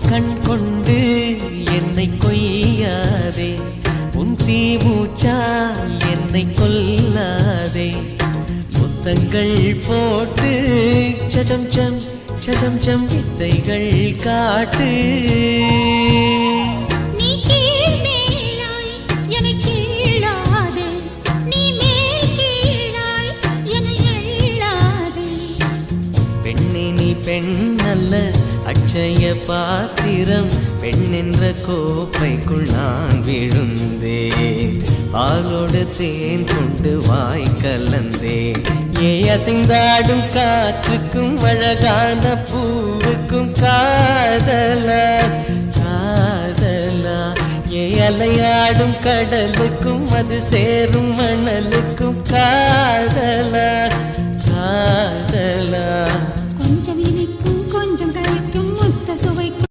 கண் கொண்டு என்னை கொய்யாதே, உன் தீமூச்சால் என்னை கொல்லாதே. முத்தங்கள் போட்டு சஜம் சம் சஜம் சம் வித்தைகள் காட்டு. பெண்ணல்ல அட்சய பாத்திரம், பெண் என்ற கோப்பைக்குள் நான் விழுந்தேன். பாலோடு தேன் கொண்டு வாய் கலந்தேன். அசைந்தாடும் காற்றுக்கும் அழகான பூவுக்கும் காதலா காதலா. அலையாடும் கடலுக்கும் அது சேரும் மணலுக்கும் காதலா காதலா.